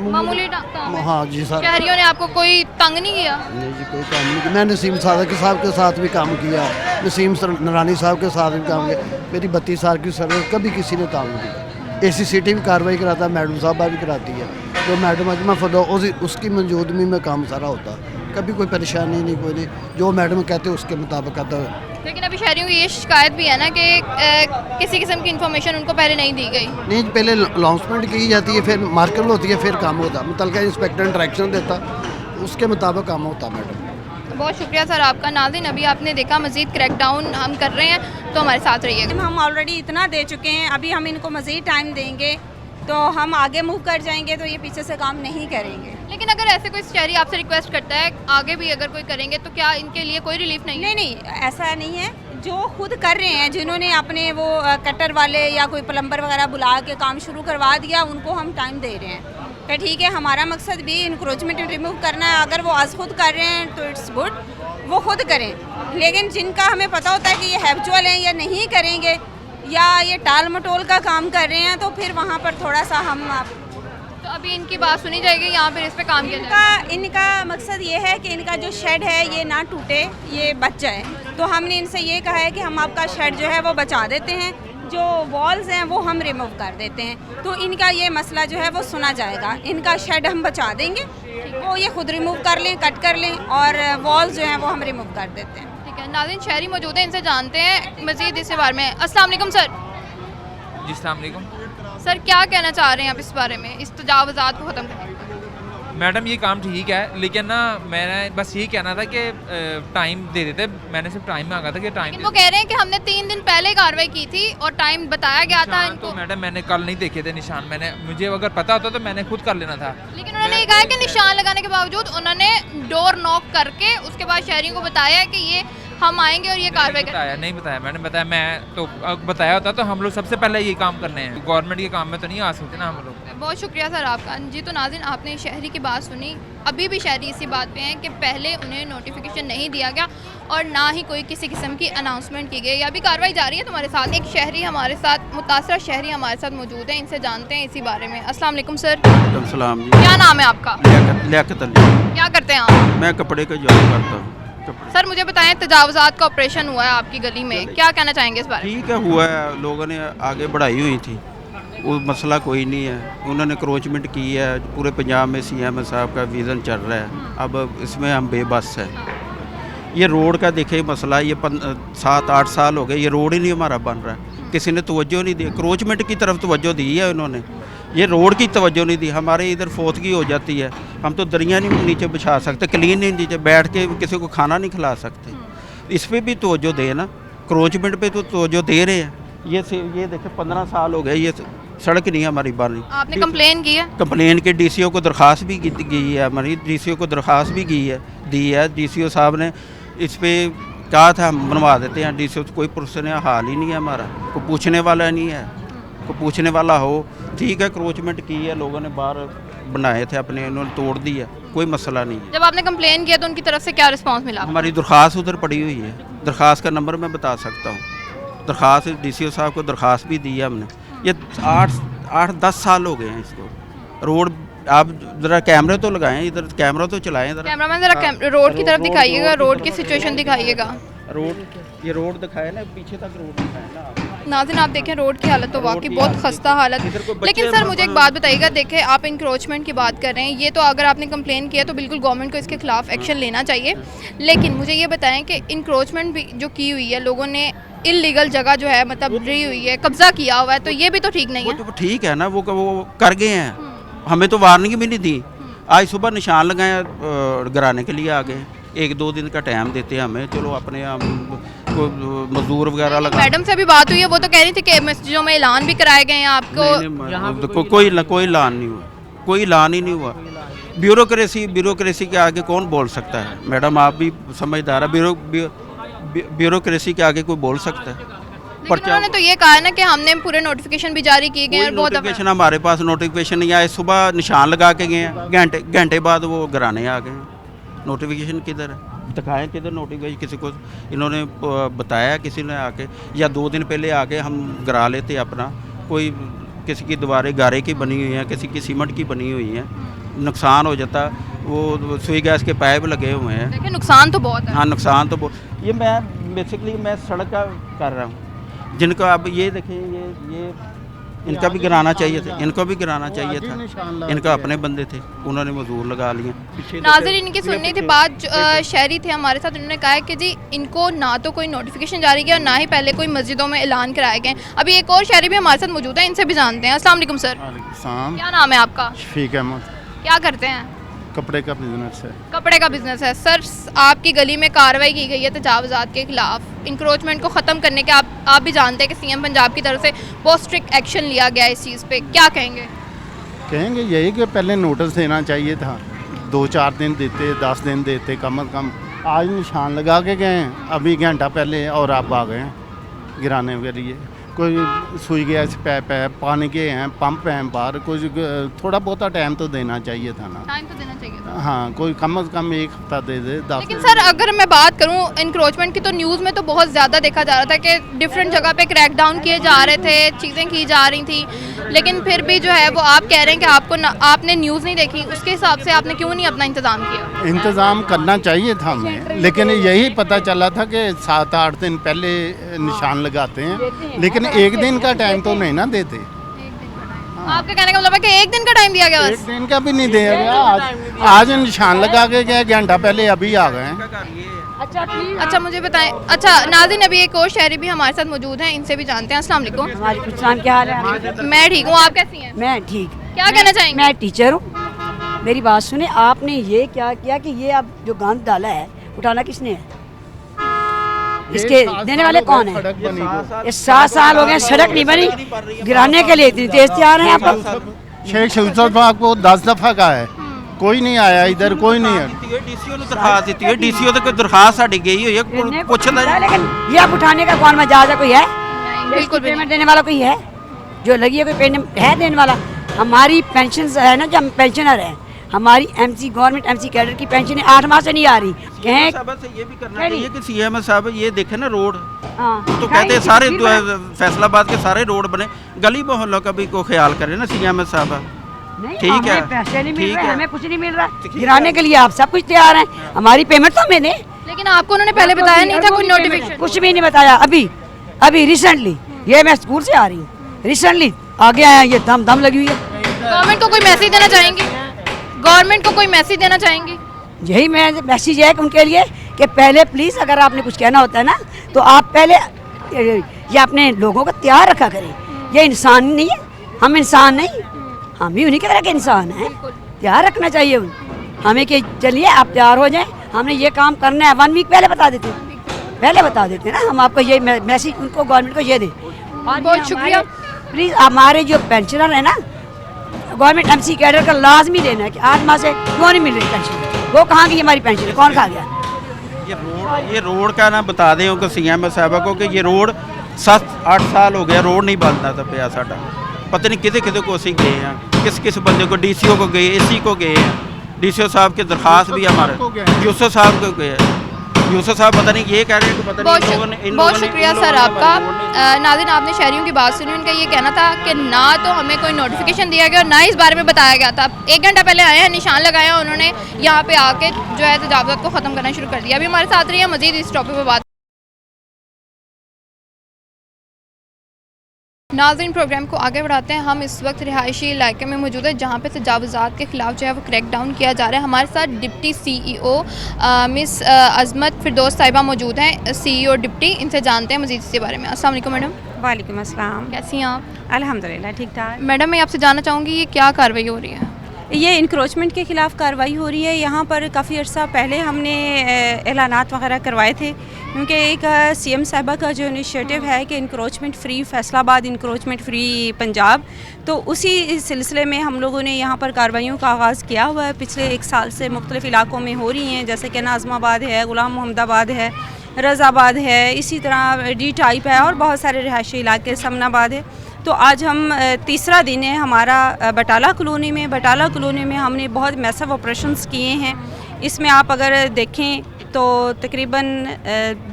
मामूली काम है? हाँ जी सर। शहरियों ने आपको कोई तंग नहीं किया? नहीं जी, कोई काम नहीं किया। मैं नसीम सादक साहब के साथ भी काम किया, नसीम नरानी साहब के साथ भी काम किया। मेरी 32 साल की सर्विस, कभी किसी ने तंग नहीं किया। ACCT भी कार्रवाई कराता है, मैडम साहबा भी कराती है। जो मैडम अजमा फरदौस उसकी मौजूदगी में काम सारा होता है, कभी कोई परेशानी नहीं, कोई नहीं, जो मैडम कहते हैं उसके मुताबिक आता है। लेकिन अभी शहरियों की ये शिकायत भी है ना कि किसी किस्म की इन्फॉर्मेशन उनको पहले नहीं दी गई। नहीं, पहले अनाउंसमेंट की जाती है, फिर मार्किंग होती है, फिर काम होता है। मुतलका इंस्पेक्टर इंटरेक्शन देता, उसके मुताबिक काम होता है मैडम। बहुत शुक्रिया सर आपका। नाज़रीन, अभी आपने देखा मज़ीद क्रैकडाउन हम कर रहे हैं, तो हमारे साथ रहिएगा। हम ऑलरेडी इतना दे चुके हैं, अभी हम इनको मज़ीद टाइम देंगे तो हम आगे मूव कर जाएंगे, तो ये पीछे से काम नहीं करेंगे। लेकिन अगर ऐसे कोई शहरी आपसे रिक्वेस्ट करता है आगे भी अगर कोई करेंगे, तो क्या इनके लिए कोई रिलीफ नहीं है? नहीं, ऐसा नहीं है। जो खुद कर रहे हैं, जिन्होंने अपने वो कटर वाले या कोई प्लम्बर वगैरह बुला के काम शुरू करवा दिया, उनको हम टाइम दे रहे हैं कि ठीक है, हमारा मकसद भी इंक्रोचमेंट रिमूव करना है। अगर वो आज खुद कर रहे हैं तो इट्स गुड, वो खुद करें। लेकिन जिनका हमें पता होता है कि ये हैबिचुअल हैं या नहीं करेंगे, या ये टाल मटोल का काम कर रहे हैं, तो फिर वहाँ पर थोड़ा सा हम तो अभी इनकी बात सुनी जाएगी, यहाँ पर इस पर काम किया जाएगा। इनका मकसद ये है कि इनका जो शेड है ये ना टूटे, ये बच जाए। तो हमने इनसे ये कहा है कि हम आपका शेड जो है वो बचा देते हैं, जो वॉल्स हैं वो हम रिमूव कर देते हैं। तो इनका ये मसला जो है वो सुना जाएगा। इनका शेड हम बचा देंगे, वो ये खुद रिमूव कर लें, कट कर लें, और वॉल्स जो हैं वो हम रिमूव कर देते हैं। ठीक है नाज़रीन, शहरी मौजूद हैं, इनसे जानते हैं मज़ीद इस बारे में। अस्सलाम वालेकुम सर। जी अस्सलाम वालेकुम। सर, क्या कहना चाह रहे हैं आप इस बारे में, इस तजावुज़ात को ख़त्म करने? मैडम ये काम ठीक है, लेकिन ना मैंने बस यही कहना था कि टाइम दे देते। मैंने सिर्फ टाइम मांगा था कि टाइम। वो कह रहे हैं कि हमने 3 दिन पहले कार्रवाई की थी और टाइम बताया गया था इनको। तो मैडम मैंने कल नहीं देखे थे निशान, मुझे अगर पता होता तो मैंने खुद कर लेना था। लेकिन उन्होंने ये कहा कि निशान लगाने के बावजूद उन्होंने डोर नॉक करके उसके बाद शहरियों को बताया कि ये हम आएंगे और ये कार्रवाई करेंगे। नहीं बताया मैंने, बताया मैं तो बताया होता तो हम लोग सबसे पहले ये काम करने हैं। गवर्नमेंट के काम में तो नहीं आ सकते ना हम लोग। बहुत शुक्रिया सर आपका। जी, तो नाज़रीन, आपने शहरी की बात सुनी। अभी भी शहरी इसी बात पे हैं कि पहले उन्हें नोटिफिकेशन नहीं दिया गया और ना ही कोई किसी किस्म की अनाउंसमेंट की गई। अभी कार्रवाई जारी है। तुम्हारे साथ एक शहरी हमारे साथ, मुतासरा शहरी हमारे साथ मौजूद है, इनसे जानते हैं इसी बारे में। अस्सलाम वालेकुम सर। सलाम जी। क्या नाम है आपका? लियाकत अली। क्या करते हैं आप? मैं कपड़े का जॉब करता हूँ। सर, मुझे बताएं, तजावुज़ात का ऑपरेशन हुआ है आपकी गली में, क्या कहना चाहेंगे इस बारे में? ठीक है, हुआ है, लोगों ने आगे बढ़ाई हुई थी, वो मसला कोई नहीं है। उन्होंने क्रोचमेंट की है, पूरे पंजाब में सीएम साहब का विज़न चल रहा है, अब इसमें हम बेबस हैं। ये रोड का देखे मसला, ये 7-8 साल हो गए, ये रोड ही नहीं हमारा बन रहा है, किसी ने तवज्जो नहीं दी। क्रोचमेंट की तरफ तवज्जो दी है उन्होंने, ये रोड की तवज्जो नहीं दी। हमारे इधर फौतगी हो जाती है, हम तो दरिया नहीं नीचे बिछा सकते, क्लीन नहीं नीचे बैठ के किसी को खाना नहीं खिला सकते। इस पर भी तवज्जो दे ना, क्रोचमेंट पे तो तवज्जो दे रहे हैं। ये देखे 15 साल हो गए, ये सड़क नहीं हमारी बन रही। आपने कंप्लेन की है? कंप्लेन के डीसीओ को दरख्वास्त भी गई है, हमारी डीसीओ को दरख्वास्त भी दी है। डीसीओ साहब ने इस पर कहा था हम बनवा देते हैं, डीसीओ कोई पुरसने हाल ही नहीं है हमारा, कोई पूछने वाला नहीं है। कोई पूछने वाला हो ठीक है, क्रोचमेंट की है, लोगों ने बाहर बनाए थे अपने, उन्होंने तोड़ दिया, कोई मसला नहीं है। जब आपने कंप्लेन किया तो उनकी तरफ से क्या रिस्पांस मिला? हमारी दरख्वास्त उधर पड़ी हुई है, दरख्वास्त का नंबर मैं बता सकता हूँ। दरख्वास्त डीसीओ साहब को दरख्वास्त भी दी है हमने। ये 8-10 साल हो गए हैं इसको। रोड आप ज़रा कैमरे तो लगाएं, इधर कैमरा तो चलाएं ज़रा। कैमरामैन ज़रा रोड की तरफ दिखाइएगा, रोड की सिचुएशन दिखाइएगा। ये रोड दिखाए ना, पीछे तक रोड दिखाए ना। नाज़रीन आप देखें रोड की हालत तो वाकई बहुत खस्ता हालत। लेकिन सर मुझे एक बात बताइएगा, देखें आप इंक्रोचमेंट की बात कर रहे हैं, ये तो अगर आपने कंप्लेन किया तो बिल्कुल गवर्नमेंट को इसके खिलाफ एक्शन लेना चाहिए। लेकिन मुझे ये बताएं कि इंक्रोचमेंट भी जो की हुई है, लोगों ने इलीगल जगह जो है मतलब ली हुई है, कब्जा किया हुआ है, तो ये भी तो ठीक नहीं है। वो तो ठीक है ना, वो कर गए हैं, हमें तो वार्निंग भी नहीं दी। आज सुबह निशान लगाए, गिराने के लिए आ गए। 1-2 दिन का टाइम देते हैं हमें, चलो अपने मजदूर वगैरह लगा। मैडम से अभी बात हुई है, वो तो कह रही थी कि मस्जिदों में ऐलान भी कराए गए हैं आपको। कोई ऐलान नहीं हुआ, कोई ऐलान ही नहीं हुआ। ब्यूरोक्रेसी के आगे कौन बोल सकता है? मैडम आप भी समझदार है, ब्यूरोक्रेसी के आगे कोई बोल सकता है? उन्होंने तो ये कहा है ना कि हमने पूरे नोटिफिकेशन भी जारी किए गए हैं। नोटिफिकेशन हमारे पास नोटिफिकेशन नहीं आए, सुबह निशान लगा के गए हैं, घंटे बाद वो गिराने आ गए। नोटिफिकेशन किधर है? दिखाएं किधर नोटिफिकेशन? किसी को इन्होंने बताया, किसी ने आके, या 2 दिन पहले आके हम गिरा लेते अपना। कोई किसी की दीवारें गारे की बनी हुई हैं, किसी की सीमेंट की बनी हुई हैं, नुकसान हो जाता। वो सुई गैस के पाइप लगे हुए हैं। देखिए नुकसान तो बहुत है। हाँ नुकसान तो बहुत। ये मैं सड़क का कर रहा हूँ, जिनको अब ये देखें, ये इनका भी गिराना चाहिए था, इनको भी गिराना चाहिए था। इनका अपने बंदे थे, उन्होंने मजदूर लगा लिए। नाज़रीन इनकी सुननी थी बात। शहरी थे हमारे साथ, उन्होंने कहा है कि जी इनको ना तो कोई नोटिफिकेशन जारी किया और ना ही पहले कोई मस्जिदों में ऐलान कराए गए। अभी एक और शहरी भी हमारे साथ मौजूद है, इनसे भी जानते हैं। अस्सलाम वालेकुम सर। क्या नाम है आपका? शफीक अहमद। क्या करते हैं? कपड़े का बिजनेस है। कपड़े का बिजनेस है। सर आपकी गली में कार्रवाई की गई है तजावुज़ात के खिलाफ, इंक्रोचमेंट को ख़त्म करने के। आप भी जानते हैं कि सीएम पंजाब की तरफ से बहुत स्ट्रिक्ट एक्शन लिया गया है इस चीज़ पे, क्या कहेंगे? कहेंगे यही कि पहले नोटिस देना चाहिए था, 2-4 दिन देते, 10 दिन देते कम अज़ कम। आज निशान लगा के गए हैं अभी घंटा पहले, और आप आ गए हैं गिराने के लिए। कोई सुई गैस पैप है, पानी के हैं, पंप हैं बाहर, कुछ थोड़ा बहुत टाइम तो देना चाहिए था ना। टाइम तो देना चाहिए था। हाँ, कोई कम से कम 1 हफ्ता दे दे, 10 लेकिन सर अगर मैं बात करूं इंक्रोचमेंट की, तो न्यूज़ में तो बहुत ज़्यादा देखा जा रहा था कि डिफरेंट जगह पे क्रैकडाउन किए जा रहे थे, चीज़ें की जा रही थी। लेकिन फिर भी जो है वो आप कह रहे हैं कि आपने न्यूज़ नहीं देखी, उसके हिसाब से आपने क्यों नहीं अपना इंतज़ाम किया? इंतज़ाम करना चाहिए था हमें, लेकिन यही पता चला था कि 7-8 दिन पहले निशान लगाते हैं, लेकिन 1 दिन का टाइम तो नहीं ना देते। आपके कहने का मतलब है कि 1 दिन का टाइम दिया गया? 1 दिन का भी नहीं दिया गया। आज निशान लगा के गए, घंटा पहले अभी आ गए हैं। अच्छा मुझे बताएं। अच्छा नाज़रीन अभी एक और शहरी भी हमारे साथ मौजूद हैं, इनसे भी जानते हैं। अस्सलाम वालेकुम। वालेकुम सलाम, क्या हाल है? मैं ठीक हूँ, आप कैसी हैं? मैं ठीक। क्या कहना चाहेंगे? मैं टीचर हूँ। मेरी बात सुने, आपने ये क्या किया कि ये अब जो गंद डाला है उठाना किसने है? इसके देने वाले कौन है? ये 7 साल हो गए, सड़क नहीं बनी, गिराने के लिए इतनी तेज तैयार हैं आप। शेख शहीद को 10 दफा का है, कोई नहीं आया इधर, कोई नहीं है। डीसीओ ने दरखास्त दी है, डीसीओ तक दरखास्त साड़ी गई हुई है, पूछना है। लेकिन ये आप उठाने का कौन मजाज है? कोई है बिल्कुल पेमेंट देने वाला? कोई है जो लगी है? कोई पेमेंट है देने वाला? हमारी पेंशन है ना, जो हम पेंशनर हैं, हमारी एमसी गवर्नमेंट एमसी कैडर की पेंशन 8 माह से नहीं आ रही। कहें ये भी करना चाहिए कि सीएम साहब ये देखे ना रोड, हाँ, तो कहते हैं सारे फैसलाबाद के सारे रोड बने, गली मोहल्लों का भी को ख्याल करे ना सीएम साहब। ठीक है, पैसे नहीं मिल रहे, हमें कुछ नहीं मिल रहा, गिराने के लिए आप सब कुछ तैयार हैं, हमारी पेमेंट तो हमें दें। लेकिन आपको उन्होंने पहले बताया नहीं था कोई नोटिफिकेशन? कुछ भी नहीं बताया। अभी रिसेंटली, ये मैं स्कूल से आ रही हूँ, रिसेंटली आगे आए हैं, ये दम दम लगी हुई है। गवर्नमेंट को कोई मैसेज देना चाहेंगे? गवर्नमेंट को कोई मैसेज देना चाहेंगे? यही मैसेज है कि उनके लिए कि पहले प्लीज़ अगर आपने कुछ कहना होता है ना तो आप पहले ये अपने लोगों को तैयार रखा करें। ये इंसान नहीं है, हम इंसान नहीं, हम भी उन्हीं की तरह के इंसान हैं। तैयार रखना चाहिए हमें कि चलिए आप तैयार हो जाएं, हमने ये काम करना है 1 वीक पहले बता देते ना हम आपको ये मैसेज उनको गवर्नमेंट को ये दें। बहुत शुक्रिया। प्लीज़ हमारे जो पेंशनर है ना गवर्नमेंट MC कैडर का लाजमी देना है कि 8 माह से क्यों नहीं मिल रही पेंशन, वो कहाँ गई हमारी पेंशन है, कौन खा गया? ये रोड का ना बता दें उनको CM साहबा को कि ये रोड 7-8 साल हो गया रोड नहीं बनता था पिया साडा, पता नहीं किते किते को ਅਸੀਂ गए हैं, किस बंदे को DCO को गए, AC को गए हैं, DCO साहब की दरख्वास्त भी हमारे यूसुफ साहब को गए, यूसुफ साहब पता नहीं ये कह रहे हैं कि पता नहीं बहुत शुक्रिया सर आपका। नाज़रीन आपने शहरियों की बात सुनी, उनका ये कहना था कि ना तो हमें कोई नोटिफिकेशन दिया गया और ना इस बारे में बताया गया था। 1 घंटा पहले आए हैं, निशान लगाया उन्होंने, यहाँ पे आके जो है तजावुज़ात को ख़त्म करना शुरू कर दिया। अभी हमारे साथ रही है मज़ीद इस टॉपिक पर बात। नाज़रीन प्रोग्राम को आगे बढ़ाते हैं। हम इस वक्त रिहायशी इलाके में मौजूद है जहाँ पे तजावुज़ात के ख़िलाफ़ जो है वो क्रैक डाउन किया जा रहा है। हमारे साथ डिप्टी CEO मिस अज़मत फ़िरदौस साहिबा मौजूद हैं, CEO डिप्टी। इनसे जानते हैं मज़ीद इसके बारे में। अस्सलाम वालेकुम मैडम। वालेकुम अस्सलाम। कैसी हैं आप? अल्हम्दुलिल्लाह ठीक ठाक। मैडम मैं आपसे जानना चाहूँगी ये क्या कार्रवाई हो रही है? ये इंक्रोचमेंट के ख़िलाफ़ कार्रवाई हो रही है। यहाँ पर काफ़ी अर्सा पहले हमने ऐलानात वगैरह करवाए थे, क्योंकि एक CM साहिबा का जो इनिशिएटिव है कि encroachment free Faisalabad, encroachment free Punjab, तो उसी सिलसिले में हम लोगों ने यहाँ पर कार्रवाइयों का आगाज़ किया हुआ है। पिछले 1 साल से मुख्तलिफ़ इलाकों में हो रही हैं, जैसे कि नाज़माबाद है, गुलाम मोहम्मदाबाद है, रज़ाबाद है, इसी तरह D टाइप है और बहुत सारे रिहायशी इलाके, समनाबाद है। तो आज हम तीसरा दिन है हमारा बटाला कॉलोनी में। बटाला कॉलोनी में हमने बहुत मैसिव ऑपरेशंस किए हैं। इसमें आप अगर देखें तो तकरीबन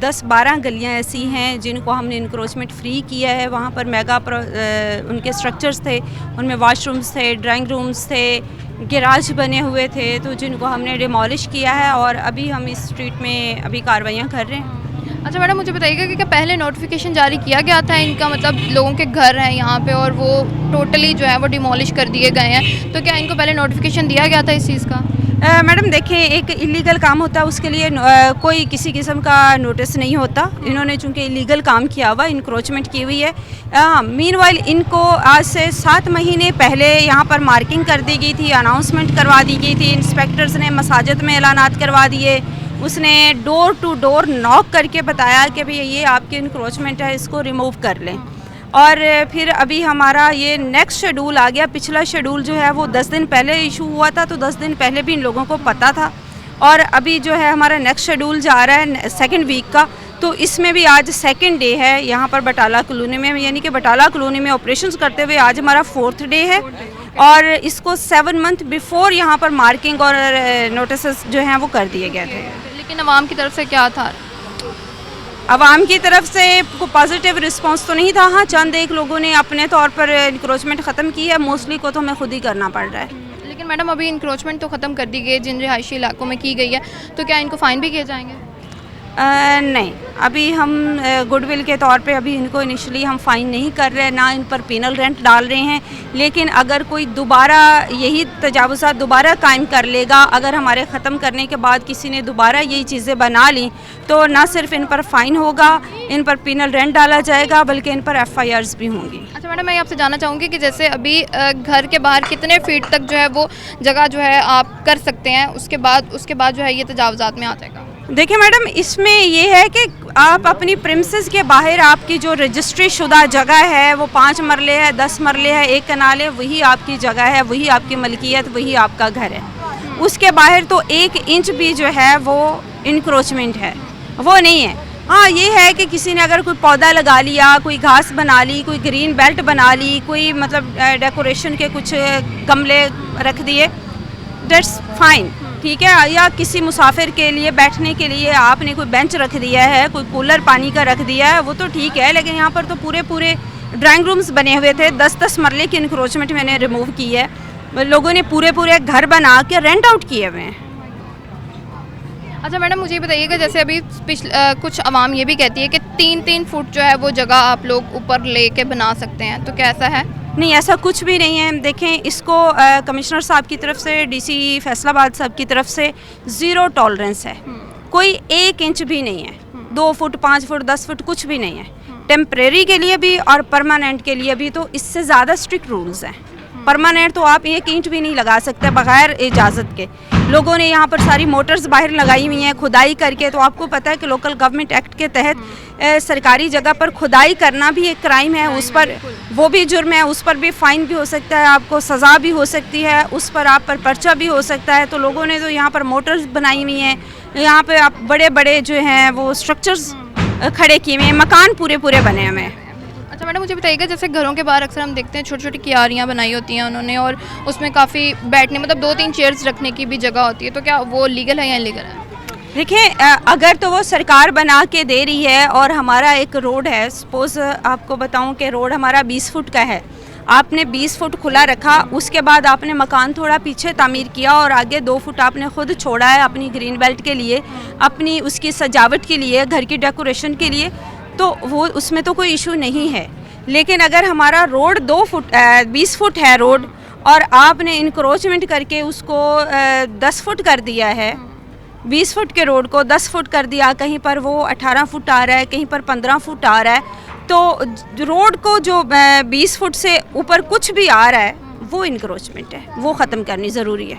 10-12 गलियां ऐसी हैं जिनको हमने इंक्रोचमेंट फ्री किया है। वहाँ पर मेगा उनके स्ट्रक्चर्स थे, उनमें वाशरूम्स थे, ड्राइंग रूम्स थे, गैराज बने हुए थे, तो जिनको हमने डिमोलिश किया है और अभी हम इस स्ट्रीट में अभी कार्रवाइयाँ कर रहे हैं। अच्छा मैडम मुझे बताइएगा कि क्या पहले नोटिफिकेशन जारी किया गया था इनका, मतलब लोगों के घर हैं यहाँ पे और वो टोटली जो है वो डिमोलिश कर दिए गए हैं, तो क्या इनको पहले नोटिफिकेशन दिया गया था इस चीज़ का? मैडम देखें, एक इलीगल काम होता है उसके लिए कोई किसी किस्म का नोटिस नहीं होता। इन्होंने चूँकि इलीगल काम किया हुआ, इंक्रोचमेंट की हुई है। मीनवाइल इनको आज से 7 महीने पहले यहाँ पर मार्किंग कर दी गई थी, अनाउंसमेंट करवा दी गई थी, इंस्पेक्टर्स ने मसाजिद में ऐलानात करवा दिए, उसने डोर टू डोर नॉक करके बताया कि भई ये आपकी इंक्रोचमेंट है, इसको रिमूव कर लें। और फिर अभी हमारा ये नेक्स्ट शेड्यूल आ गया। पिछला शेड्यूल जो है वो 10 दिन पहले इशू हुआ था, तो 10 दिन पहले भी इन लोगों को पता था। और अभी जो है हमारा नेक्स्ट शेड्यूल जा रहा है 2nd वीक का, तो इसमें भी आज 2nd डे है यहाँ पर बटाला कॉलोनी में, यानी कि बटाला कॉलोनी में ऑपरेशंस करते हुए आज हमारा 4th डे है। और इसको 7 मंथ बिफोर यहाँ पर मार्किंग और नोटिस जो हैं वो कर दिए गए थे। लेकिन अवाम की तरफ से क्या था? आवाम की तरफ से कोई पॉजिटिव रिस्पांस तो नहीं था। हाँ, चंद एक लोगों ने अपने तौर पर इंक्रोचमेंट ख़त्म की है, मोस्टली को तो हमें खुद ही करना पड़ रहा है। लेकिन मैडम अभी इंक्रोचमेंट तो ख़त्म कर दी गई जिन रिहायशी इलाकों में की गई है, तो क्या इनको फ़ाइन भी किए जाएंगे? नहीं, अभी हम गुडविल के तौर पे अभी इनको इनिशियली हम फ़ाइन नहीं कर रहे, ना इन पर पेनल रेंट डाल रहे हैं। लेकिन अगर कोई दोबारा यही तजावुज़ात दोबारा कायम कर लेगा, अगर हमारे ख़त्म करने के बाद किसी ने दोबारा यही चीज़ें बना ली, तो ना सिर्फ इन पर फ़ाइन होगा, इन पर पेनल रेंट डाला जाएगा, बल्कि इन पर FIRs भी होंगी। अच्छा मैडम, मैं आपसे जानना चाहूँगी कि जैसे अभी घर के बाहर कितने फीट तक जो है वो जगह जो है आप कर सकते हैं, उसके बाद जो है ये तजावुज़ात में आ जाएगा? देखिए मैडम, इसमें ये है कि आप अपनी प्रिमिसेस के बाहर आपकी जो रजिस्ट्री शुदा जगह है वो 5 मरले है, 10 मरले है, 1 कनाल है, वही आपकी जगह है, वही आपकी मलकियत, वही आपका घर है। उसके बाहर तो 1 इंच भी जो है वो इंक्रोचमेंट है, वो नहीं है। हाँ, ये है कि किसी ने अगर कोई पौधा लगा लिया, कोई घास बना ली, कोई ग्रीन बेल्ट बना ली, कोई मतलब डेकोरेशन के कुछ गमले रख दिए, दैट्स फाइन, ठीक है। या किसी मुसाफिर के लिए बैठने के लिए आपने कोई बेंच रख दिया है, कोई कूलर पानी का रख दिया है, वो तो ठीक है। लेकिन यहाँ पर तो पूरे ड्राइंग रूम्स बने हुए थे, 10-10 मरले की इंक्रोचमेंट मैंने रिमूव की है। लोगों ने पूरे घर बना के रेंट आउट किए हुए हैं। अच्छा मैडम, मुझे बताइएगा जैसे अभी कुछ आवाम ये भी कहती है कि 3-3 फुट जो है वो जगह आप लोग ऊपर ले के बना सकते हैं, तो क्या ऐसा है? नहीं, ऐसा कुछ भी नहीं है। देखें, इसको कमिश्नर साहब की तरफ से, डीसी फैसलाबाद साहब की तरफ से 0 टॉलरेंस है। कोई 1 इंच भी नहीं है, 2 फुट 5 फुट 10 फुट कुछ भी नहीं है। टेम्परेरी के लिए भी और परमानेंट के लिए भी तो इससे ज़्यादा स्ट्रिक्ट रूल्स हैं। परमानेंट तो आप 1 इंच भी नहीं लगा सकते बगैर इजाज़त के। लोगों ने यहाँ पर सारी मोटर्स बाहर लगाई हुई हैं खुदाई करके। तो आपको पता है कि लोकल गवर्नमेंट एक्ट के तहत सरकारी जगह पर खुदाई करना भी एक क्राइम है, उस पर वो भी जुर्म है, उस पर भी फ़ाइन भी हो सकता है, आपको सज़ा भी हो सकती है, उस पर आप पर पर्चा भी हो सकता है। तो लोगों ने तो यहाँ पर मोटर्स बनाई हुई हैं, यहाँ पे आप बड़े बड़े जो हैं वो स्ट्रक्चर्स खड़े किए हुए हैं, मकान पूरे पूरे बने हुए हैं। अच्छा मैडम, मुझे बताइएगा, जैसे घरों के बाहर अक्सर हम देखते हैं छोटी छोटी क्यारियाँ बनाई होती हैं उन्होंने, और उसमें काफ़ी बैठने, मतलब 2-3 चेयर्स रखने की भी जगह होती है, तो क्या वो लीगल है या इलीगल है? देखिए, अगर तो वो सरकार बना के दे रही है और हमारा एक रोड है, सपोज़ आपको बताऊं कि रोड हमारा 20 फुट का है, आपने 20 फुट खुला रखा, उसके बाद आपने मकान थोड़ा पीछे तामीर किया और आगे 2 फुट आपने खुद छोड़ा है अपनी ग्रीन बेल्ट के लिए, अपनी उसकी सजावट के लिए, घर की डेकोरेशन के लिए, तो वो उसमें तो कोई इशू नहीं है। लेकिन अगर हमारा रोड 20 फुट है रोड, और आपने इंक्रोचमेंट करके उसको 10 फुट कर दिया है, 20 फुट के रोड को 10 फुट कर दिया, कहीं पर वो 18 फुट आ रहा है, कहीं पर 15 फुट आ रहा है, तो रोड को जो 20 फुट से ऊपर कुछ भी आ रहा है वो इंक्रोचमेंट है, वो ख़त्म करनी ज़रूरी है।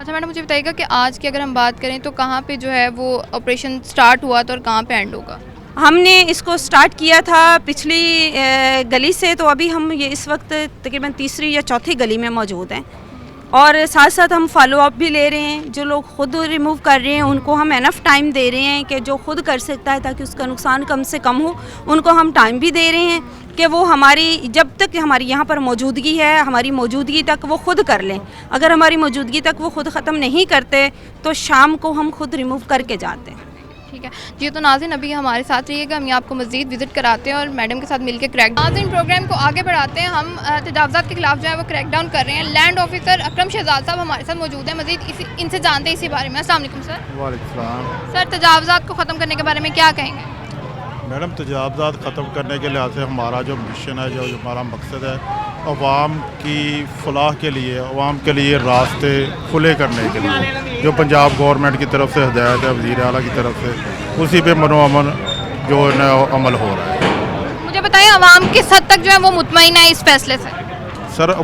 अच्छा मैडम, मुझे बताइएगा कि आज की अगर हम बात करें तो कहाँ पे जो है वो ऑपरेशन स्टार्ट हुआ था और कहाँ पे एंड होगा? हमने इसको स्टार्ट किया था पिछली गली से, तो अभी हम ये इस वक्त तकरीबन तीसरी या चौथी गली में मौजूद हैं, और साथ साथ हम फॉलो अप भी ले रहे हैं। जो लोग खुद रिमूव कर रहे हैं उनको हम एनफ टाइम दे रहे हैं कि जो खुद कर सकता है ताकि उसका नुकसान कम से कम हो, उनको हम टाइम भी दे रहे हैं कि वो हमारी, जब तक हमारी यहाँ पर मौजूदगी है, हमारी मौजूदगी तक वो खुद कर लें। अगर हमारी मौजूदगी तक वो खुद ख़त्म नहीं करते तो शाम को हम खुद रिमूव करके जाते हैं। ठीक है जी, तो नाज़रीन अभी हमारे साथ रहिएगा, हम ये आपको मज़ीद विजिट कराते हैं और मैडम के साथ मिलकर क्रैक नाज़रीन प्रोग्राम को आगे बढ़ाते हैं। हम तजावज़ात के खिलाफ जो है वो क्रैक डाउन कर रहे हैं। लैंड ऑफिसर अकरम शहजाद साहब हमारे साथ मौजूद हैं, मज़ीद इनसे जानते हैं इसी बारे में। अस्सलाम वालेकुम सर। वालेकुम सलाम। सर, तजावज़ात को ख़त्म करने के बारे में क्या कहेंगे? मैडम, तजावज़ात ख़त्म करने के लिहाज से हमारा जो मिशन है, जो हमारा मकसद है, अवाम की फलाह के लिए, अवाम के लिए रास्ते खुले करने के लिए जो पंजाब गवर्नमेंट की तरफ से हदायत है, वज़ीर आला की तरफ से, उसी पे मनोअमन जो है अमल हो रहा है। मुझे बताएं, अवाम किस हद तक जो है वो मुतमईन है इस फैसले से? सर,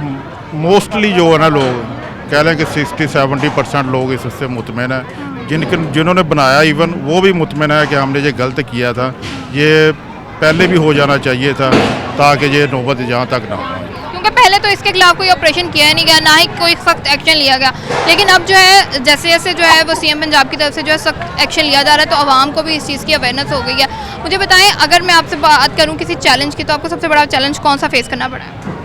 मोस्टली जो है ना, लोग कह लें कि 60-70% लोग इससे मुतमईन है। जिन्होंने बनाया इवन वो भी मुतमईन है कि हमने ये गलत किया था, ये पहले भी हो जाना चाहिए था ताकि ये नौबत जहाँ तक ना हो। क्योंकि पहले तो इसके खिलाफ कोई ऑपरेशन किया नहीं गया, ना ही कोई सख्त एक्शन लिया गया, लेकिन अब जो है जैसे जैसे जो है वो सीएम पंजाब की तरफ से जो है सख्त एक्शन लिया जा रहा है, तो आवाम को भी इस चीज़ की अवेयरनेस हो गई है। मुझे बताएं, अगर मैं आपसे बात करूं किसी चैलेंज की, तो आपको सबसे बड़ा चैलेंज कौन सा फेस करना पड़ा है?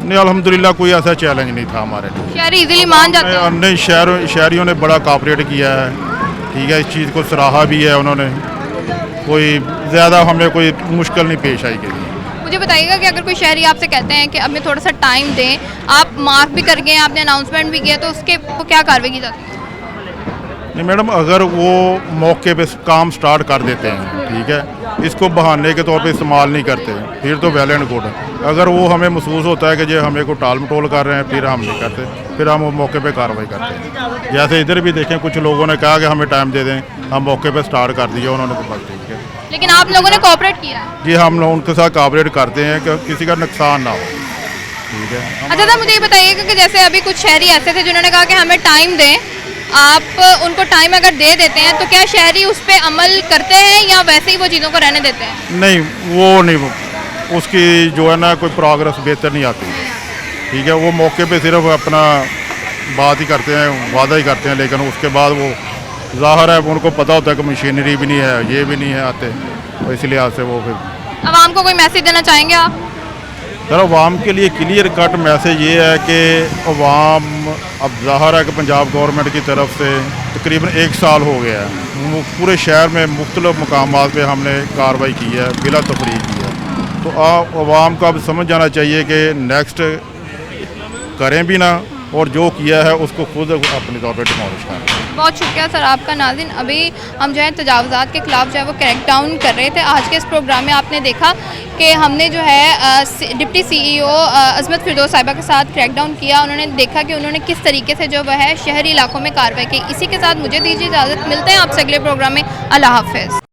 नहीं, अल्हम्दुलिल्लाह कोई ऐसा चैलेंज नहीं था हमारे लिए। शहरी इजीली मान जाते हैं? नहीं, शहरियों ने बड़ा कॉपरेट किया है, ठीक है, इस चीज़ को सराहा भी है उन्होंने, कोई ज़्यादा हमें कोई मुश्किल नहीं पेश आई गई। मुझे बताइएगा कि अगर कोई शहरी आपसे कहते हैं कि अब मैं थोड़ा सा टाइम दें, आप मार्क भी कर गए, आपने अनाउंसमेंट भी किया, तो उसके वो क्या कार्रवाई की जाती है? नहीं मैडम, अगर वो मौके पे काम स्टार्ट कर देते हैं, ठीक है, इसको बहाने के तौर पे इस्तेमाल नहीं करते, फिर तो वेल एंड गुड है। अगर वो हमें महसूस होता है कि जो हमें को टाल मटोल कर रहे हैं, फिर हम नहीं करते, फिर हम वो मौके पे कार्रवाई करते हैं। जैसे इधर भी देखें, कुछ लोगों ने कहा कि हमें टाइम दे दें, हम मौके पे स्टार्ट कर दिया उन्होंने, तो बस ठीक है। लेकिन आप लोगों ने कोऑपरेट किया है? जी, हम लोग उनके साथ कोऑपरेट करते हैं कि किसी का नुकसान ना हो, ठीक है। अच्छा सर, मुझे ये बताइएगा कि जैसे अभी कुछ शहरी ऐसे थे जिन्होंने कहा कि हमें टाइम दें, आप उनको टाइम अगर दे देते हैं तो क्या शहरी उस पर अमल करते हैं या वैसे ही वो चीज़ों को रहने देते हैं? नहीं, वो नहीं, उसकी जो है ना कोई प्रोग्रेस बेहतर नहीं आती, ठीक है। वो मौके पे सिर्फ अपना बात ही करते हैं, वादा ही करते हैं, लेकिन उसके बाद वो ज़ाहिर है उनको पता होता है कि मशीनरी भी नहीं है, ये भी नहीं है आते, तो इस लिहाज से वो फिर। आवाम को कोई मैसेज देना चाहेंगे आप? सर, अवाम के लिए क्लियर कट मैसेज ये है कि अवाम, अब ज़ाहिर है कि पंजाब गवर्नमेंट की तरफ से तकरीबन 1 साल हो गया है, पूरे शहर में मुख्तलिफ मकामात पे हमने कार्रवाई की है, बिला तफरीक की है, तो अवाम को अब समझ जाना चाहिए कि नेक्स्ट करें भी ना, और जो किया है उसको खुद अपने तौर पर डिमोलिश करें। बहुत शुक्रिया सर आपका। नाज़रीन, अभी हम जो है तजावुज़ात के खिलाफ जो है वो क्रैक डाउन कर रहे थे। आज के इस प्रोग्राम में आपने देखा कि हमने जो है डिप्टी CEO अज़मत फिरदौस साहिबा के साथ क्रैक डाउन किया। उन्होंने देखा कि उन्होंने किस तरीके से जो है शहरी इलाकों में कार्रवाई की। इसी के साथ मुझे दीजिए इजाज़त, मिलते हैं आपसे अगले प्रोग्राम में। अल्लाह हाफ़िज़।